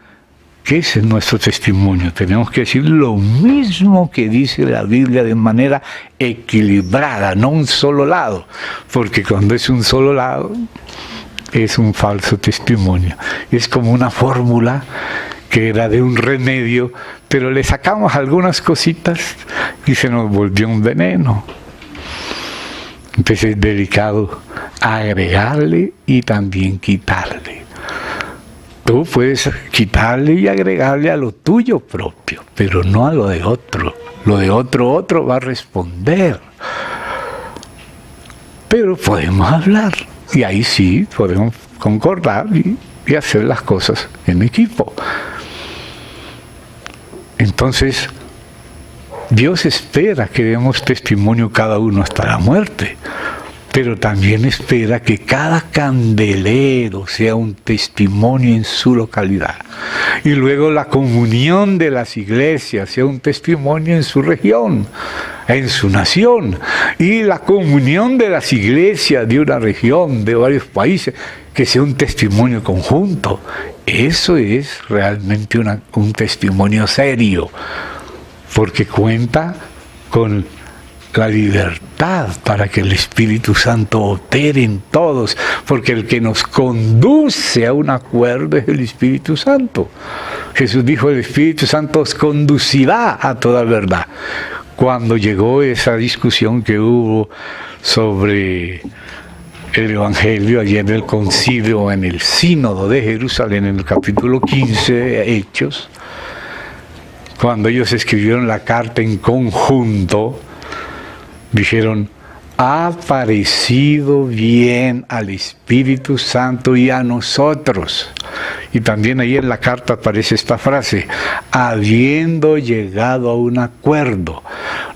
Speaker 1: que ese es nuestro testimonio. Tenemos que decir lo mismo que dice la Biblia de manera equilibrada, no un solo lado, porque cuando es un solo lado es un falso testimonio. Es como una fórmula que era de un remedio, pero le sacamos algunas cositas y se nos volvió un veneno. Entonces es delicado agregarle y también quitarle. Tú puedes quitarle y agregarle a lo tuyo propio, pero no a lo de otro. Lo de otro va a responder. Pero podemos hablar. Y ahí sí podemos concordar y hacer las cosas en equipo. Entonces, Dios espera que demos testimonio cada uno hasta la muerte, pero también espera que cada candelero sea un testimonio en su localidad. Y luego la comunión de las iglesias sea un testimonio en su región, en su nación. Y la comunión de las iglesias de una región, de varios países, que sea un testimonio conjunto. Eso es realmente un testimonio serio, porque cuenta con la libertad para que el Espíritu Santo opere en todos, porque el que nos conduce a un acuerdo es el Espíritu Santo. Jesús dijo, el Espíritu Santo os conducirá a toda verdad. Cuando llegó esa discusión que hubo sobre el Evangelio allí en el concilio, en el sínodo de Jerusalén, en el capítulo 15 de Hechos, cuando ellos escribieron la carta en conjunto, dijeron, ha parecido bien al Espíritu Santo y a nosotros. Y también ahí en la carta aparece esta frase, habiendo llegado a un acuerdo.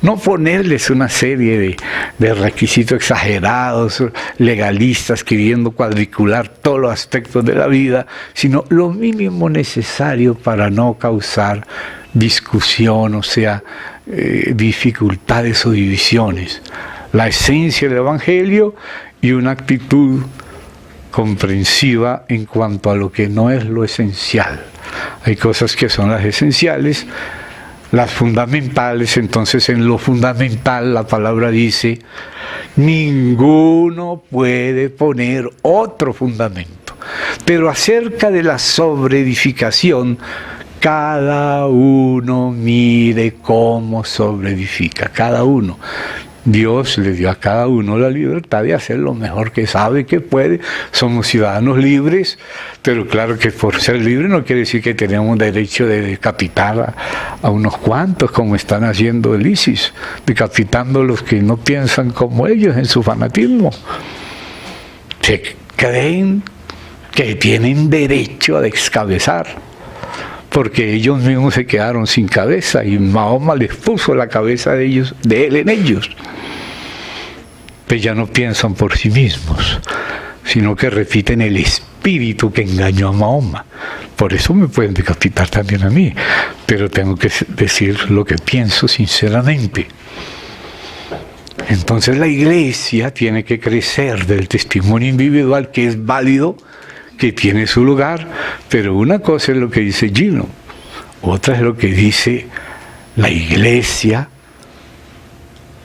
Speaker 1: No ponerles una serie de requisitos exagerados, legalistas, queriendo cuadricular todos los aspectos de la vida, sino lo mínimo necesario para no causar discusión, o sea, dificultades o divisiones. La esencia del Evangelio y una actitud comprensiva en cuanto a lo que no es lo esencial. Hay cosas que son las esenciales, las fundamentales. Entonces en lo fundamental la palabra dice, ninguno puede poner otro fundamento. Pero acerca de la sobreedificación, cada uno mire cómo sobreedifica, cada uno. Dios le dio a cada uno la libertad de hacer lo mejor que sabe, que puede. Somos ciudadanos libres, pero claro que por ser libres no quiere decir que tenemos derecho de decapitar a unos cuantos, como están haciendo el ISIS, decapitando a los que no piensan como ellos en su fanatismo. Se creen que tienen derecho a descabezar, porque ellos mismos se quedaron sin cabeza y Mahoma les puso la cabeza de él en ellos. Pero ya no piensan por sí mismos, sino que repiten el espíritu que engañó a Mahoma. Por eso me pueden decapitar también a mí, pero tengo que decir lo que pienso sinceramente. Entonces la iglesia tiene que crecer del testimonio individual, que es válido, que tiene su lugar, pero una cosa es lo que dice Gino, otra es lo que dice la iglesia,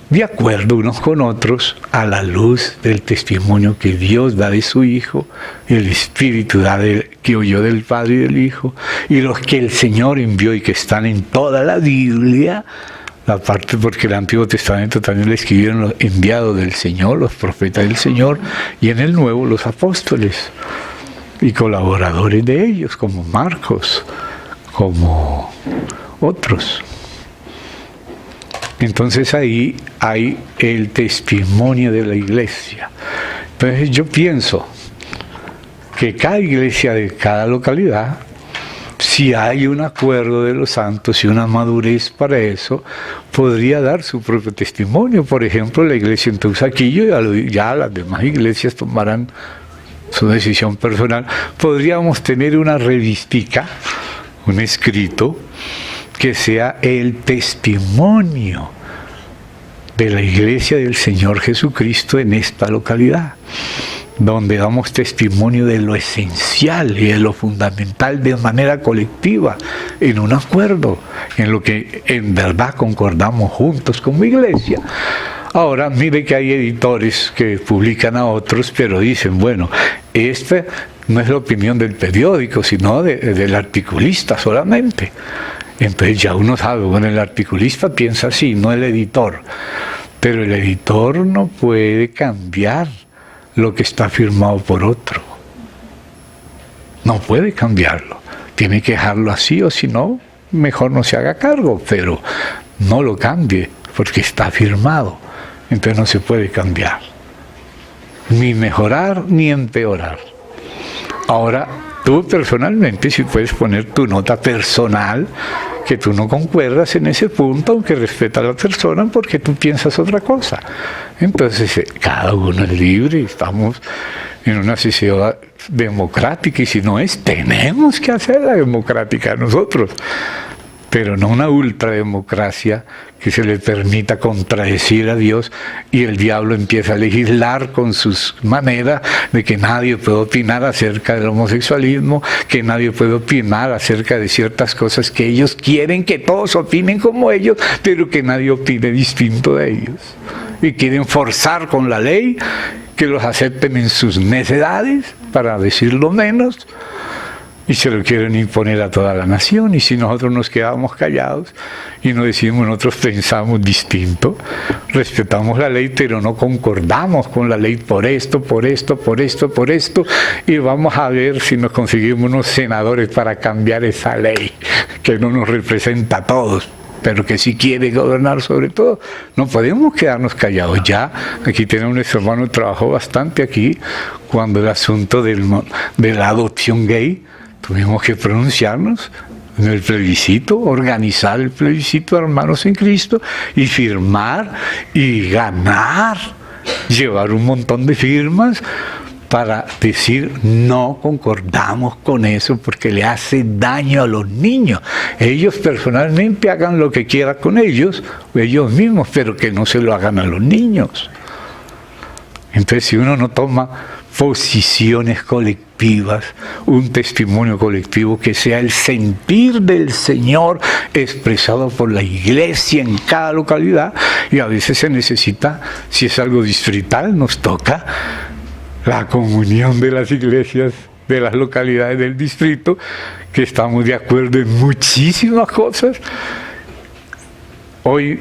Speaker 1: de acuerdo unos con otros, a la luz del testimonio que Dios da de su Hijo, el Espíritu da que oyó del Padre y del Hijo, y los que el Señor envió y que están en toda la Biblia, la parte porque el Antiguo Testamento también le escribieron los enviados del Señor, los profetas del Señor, y en el Nuevo los apóstoles y colaboradores de ellos, como Marcos, como otros. Entonces ahí hay el testimonio de la iglesia. Entonces yo pienso que cada iglesia de cada localidad, si hay un acuerdo de los santos y una madurez para eso, podría dar su propio testimonio. Por ejemplo, la iglesia en Teusaquillo, ya las demás iglesias tomarán su decisión personal. Podríamos tener una revistica, un escrito, que sea el testimonio de la iglesia del Señor Jesucristo en esta localidad, donde damos testimonio de lo esencial y de lo fundamental de manera colectiva, en un acuerdo, en lo que en verdad concordamos juntos como iglesia. Ahora, mire que hay editores que publican a otros, pero dicen, bueno, esta no es la opinión del periódico, sino del articulista solamente. Entonces ya uno sabe, bueno, el articulista piensa así, no el editor. Pero el editor no puede cambiar lo que está firmado por otro. No puede cambiarlo. Tiene que dejarlo así, o si no, mejor no se haga cargo, pero no lo cambie, porque está firmado. Entonces no se puede cambiar. Ni mejorar, ni empeorar. Ahora, tú personalmente, si puedes poner tu nota personal, que tú no concuerdas en ese punto, aunque respeta a la persona, porque tú piensas otra cosa. Entonces, cada uno es libre, estamos en una sociedad democrática, y si no es, tenemos que hacerla democrática nosotros, pero no una ultrademocracia que se le permita contradecir a Dios y el diablo empieza a legislar con sus maneras de que nadie puede opinar acerca del homosexualismo, que nadie puede opinar acerca de ciertas cosas que ellos quieren que todos opinen como ellos, pero que nadie opine distinto de ellos. Y quieren forzar con la ley que los acepten en sus necedades, para decirlo menos, y se lo quieren imponer a toda la nación. Y si nosotros nos quedamos callados y no decimos, nosotros pensamos distinto, respetamos la ley, pero no concordamos con la ley por esto, y vamos a ver si nos conseguimos unos senadores para cambiar esa ley que no nos representa a todos. pero que sí quiere gobernar sobre todo. No podemos quedarnos callados. Ya aquí tenemos nuestro hermano, trabajó bastante aquí cuando el asunto de la adopción gay, tuvimos que pronunciarnos en el plebiscito, organizar el plebiscito de Hermanos en Cristo y firmar y ganar, llevar un montón de firmas para decir no concordamos con eso porque le hace daño a los niños. Ellos personalmente hagan lo que quieran con ellos mismos, pero que no se lo hagan a los niños. Entonces, si uno no toma posiciones colectivas, un testimonio colectivo que sea el sentir del Señor expresado por la iglesia en cada localidad, y a veces se necesita, si es algo distrital, nos toca la comunión de las iglesias de las localidades del distrito, que estamos de acuerdo en muchísimas cosas. Hoy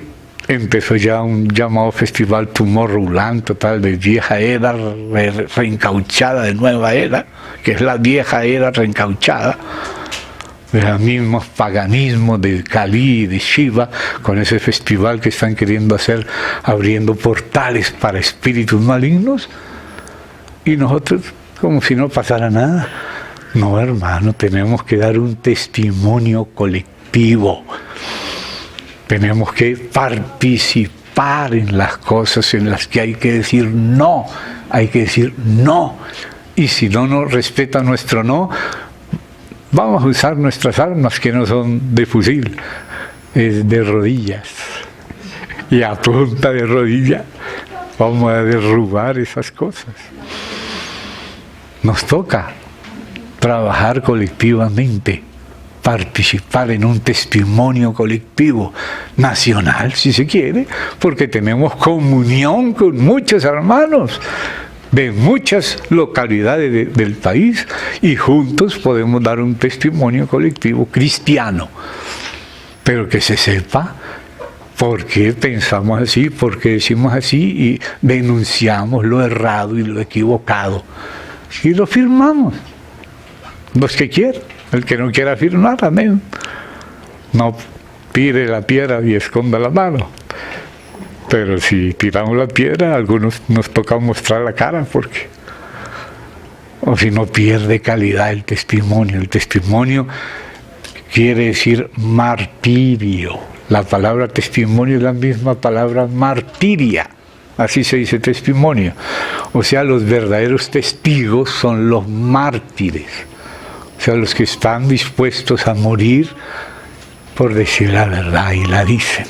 Speaker 1: empezó ya un llamado festival Tomorrowland, total, de vieja era reencauchada de nueva era, que es la vieja era reencauchada, de los mismos paganismos de Kali y de Shiva, con ese festival que están queriendo hacer, abriendo portales para espíritus malignos. Y nosotros, como si no pasara nada. No, hermano, tenemos que dar un testimonio colectivo. Tenemos que participar en las cosas en las que hay que decir no. Hay que decir no. Y si no nos respeta nuestro no, vamos a usar nuestras armas que no son de fusil, es de rodillas. Y a punta de rodilla vamos a derrubar esas cosas. Nos toca trabajar colectivamente, participar en un testimonio colectivo, nacional si se quiere, porque tenemos comunión con muchos hermanos de muchas localidades del país y juntos podemos dar un testimonio colectivo cristiano, pero que se sepa por qué pensamos así, por qué decimos así y denunciamos lo errado y lo equivocado. Y lo firmamos, los que quieran. El que no quiera firmar, amén. No tire la piedra y esconda la mano. Pero si tiramos la piedra, a algunos nos toca mostrar la cara, porque o si no pierde calidad el testimonio. El testimonio quiere decir martirio. La palabra testimonio es la misma palabra martiria. Así se dice testimonio. O sea, los verdaderos testigos son los mártires. O sea, los que están dispuestos a morir por decir la verdad y la dicen.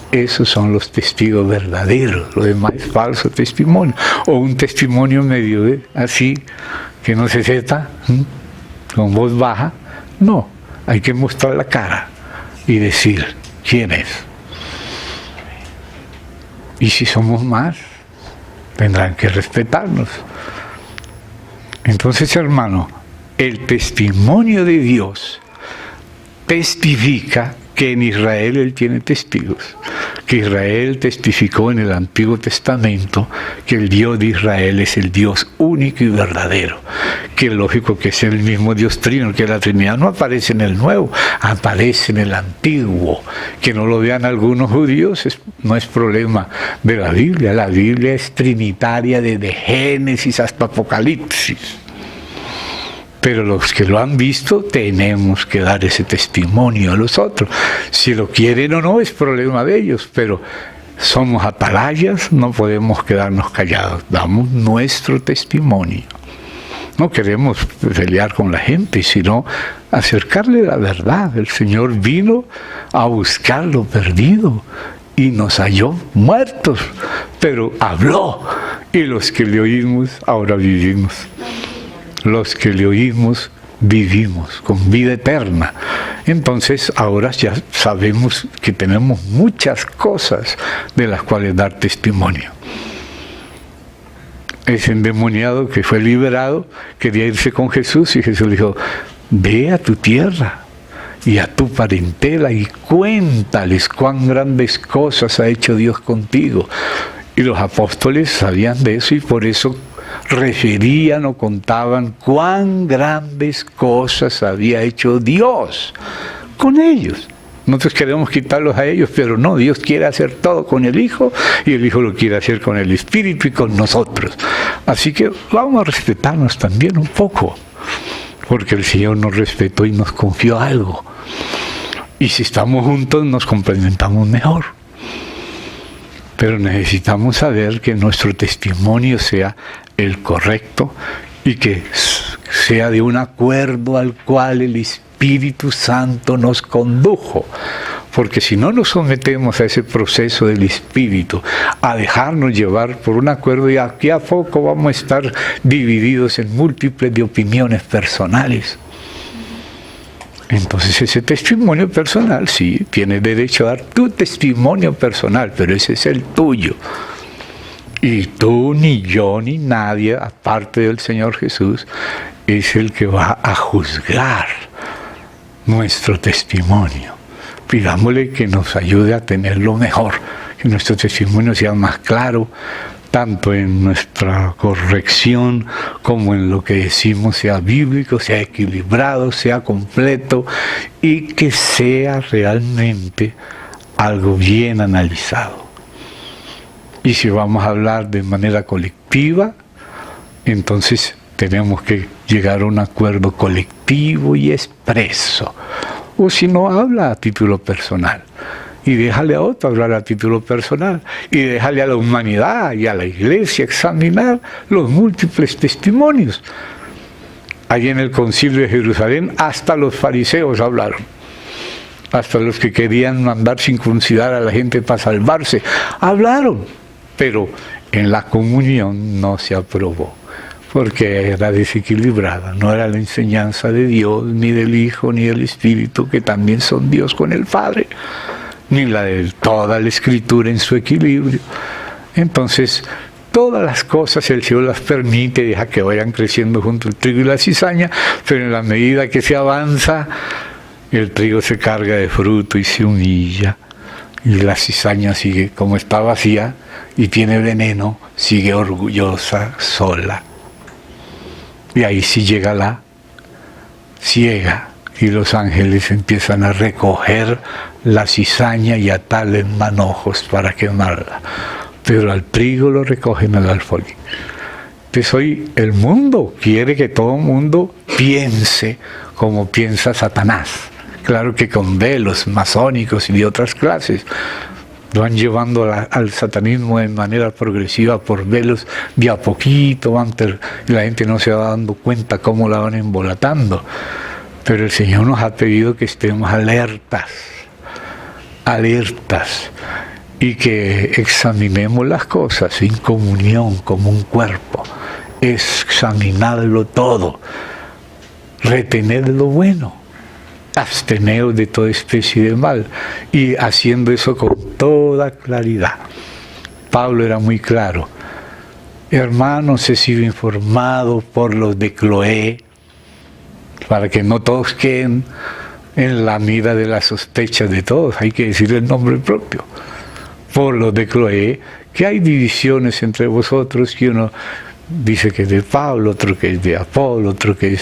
Speaker 1: Esos son los testigos verdaderos. Lo demás es falso testimonio. O un testimonio medio así, que no se sepa, con voz baja. No, hay que mostrar la cara y decir quién es. Y si somos más, tendrán que respetarnos. Entonces, hermano, el testimonio de Dios testifica que en Israel Él tiene testigos, que Israel testificó en el Antiguo Testamento que el Dios de Israel es el Dios único y verdadero, que es lógico que es el mismo Dios trino, que la Trinidad no aparece en el Nuevo, aparece en el Antiguo. Que no lo vean algunos judíos no es problema de la Biblia es trinitaria desde Génesis hasta Apocalipsis. Pero los que lo han visto tenemos que dar ese testimonio a los otros. Si lo quieren o no es problema de ellos, pero somos atalayas, no podemos quedarnos callados. Damos nuestro testimonio. No queremos pelear con la gente, sino acercarle la verdad. El Señor vino a buscar lo perdido y nos halló muertos, pero habló. Y los que le oímos, ahora vivimos. Los que le oímos vivimos con vida eterna. Entonces ahora ya sabemos que tenemos muchas cosas de las cuales dar testimonio. Ese endemoniado que fue liberado quería irse con Jesús y Jesús le dijo: ve a tu tierra y a tu parentela y cuéntales cuán grandes cosas ha hecho Dios contigo. Y los apóstoles sabían de eso y por eso referían o contaban cuán grandes cosas había hecho Dios con ellos. Nosotros queremos quitarlos a ellos, pero no, Dios quiere hacer todo con el Hijo y el Hijo lo quiere hacer con el Espíritu y con nosotros. Así que vamos a respetarnos también un poco, porque el Señor nos respetó y nos confió algo. Y si estamos juntos nos complementamos mejor. Pero necesitamos saber que nuestro testimonio sea el correcto y que sea de un acuerdo al cual el Espíritu Santo nos condujo. Porque si no nos sometemos a ese proceso del Espíritu, a dejarnos llevar por un acuerdo, y aquí a poco vamos a estar divididos en múltiples de opiniones personales. Entonces ese testimonio personal, sí, tienes derecho a dar tu testimonio personal, pero ese es el tuyo. Y tú, ni yo, ni nadie, aparte del Señor Jesús, es el que va a juzgar nuestro testimonio. Pidámosle que nos ayude a tenerlo mejor, que nuestro testimonio sea más claro, tanto en nuestra corrección como en lo que decimos sea bíblico, sea equilibrado, sea completo y que sea realmente algo bien analizado. Y si vamos a hablar de manera colectiva, entonces tenemos que llegar a un acuerdo colectivo y expreso. O si no, habla a título personal. Y déjale a otro hablar a título personal. Y déjale a la humanidad y a la iglesia examinar los múltiples testimonios. Allí en el Concilio de Jerusalén, hasta los fariseos hablaron. Hasta los que querían mandar circuncidar a la gente para salvarse, hablaron. Pero en la comunión no se aprobó, porque era desequilibrada. No era la enseñanza de Dios, ni del Hijo, ni del Espíritu, que también son Dios con el Padre, ni la de toda la Escritura en su equilibrio. Entonces, todas las cosas el Señor las permite, deja que vayan creciendo junto al trigo y la cizaña, pero en la medida que se avanza, el trigo se carga de fruto y se humilla, y la cizaña sigue, como está vacía y tiene veneno, sigue orgullosa, sola. Y ahí sí llega la ciega, y los ángeles empiezan a recoger la cizaña y atarle en manojos para quemarla. Pero al trigo lo recogen al alfolí. Entonces hoy el mundo quiere que todo el mundo piense como piensa Satanás. Claro que con velos masónicos y de otras clases. Van llevando al satanismo de manera progresiva por velos de a poquito, y la gente no se va dando cuenta cómo la van embolatando. Pero el Señor nos ha pedido que estemos alertas, y que examinemos las cosas en comunión como un cuerpo, examinarlo todo, retener lo bueno, absteneos de toda especie de mal, y haciendo eso con toda claridad. Pablo era muy claro: hermanos, he sido informado por los de Cloé, para que no todos queden en la mira de las sospechas de todos, hay que decir el nombre propio. Por los de Cloé, que hay divisiones entre vosotros, que uno dice que es de Pablo, otro que es de Apolo, otro que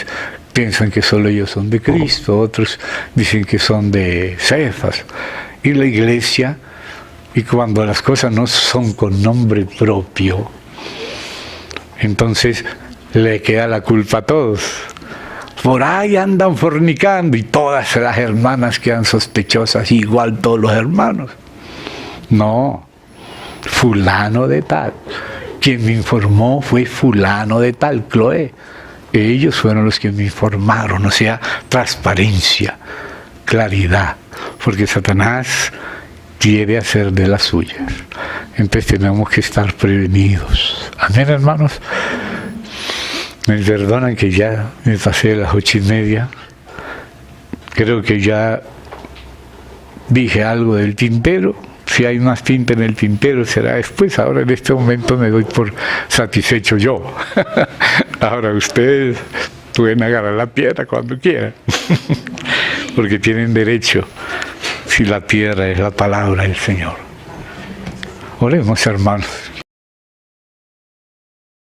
Speaker 1: piensan que solo ellos son de Cristo, otros dicen que son de Cefas. Y la iglesia, y cuando las cosas no son con nombre propio, entonces le queda la culpa a todos. Por ahí andan fornicando y todas las hermanas quedan sospechosas, igual todos los hermanos. No, fulano de tal. Quien me informó fue fulano de tal, Cloé. Ellos fueron los que me informaron, o sea, transparencia, claridad, porque Satanás quiere hacer de las suyas. Entonces tenemos que estar prevenidos. Amén, hermanos. Me perdonan que ya me pasé las 8:30. Creo que ya dije algo del tintero. Si hay más tinta en el tintero será después. Ahora en este momento me doy por satisfecho yo. Ahora ustedes pueden agarrar la piedra cuando quieran. Porque tienen derecho, si la piedra es la palabra del Señor. Oremos, hermanos.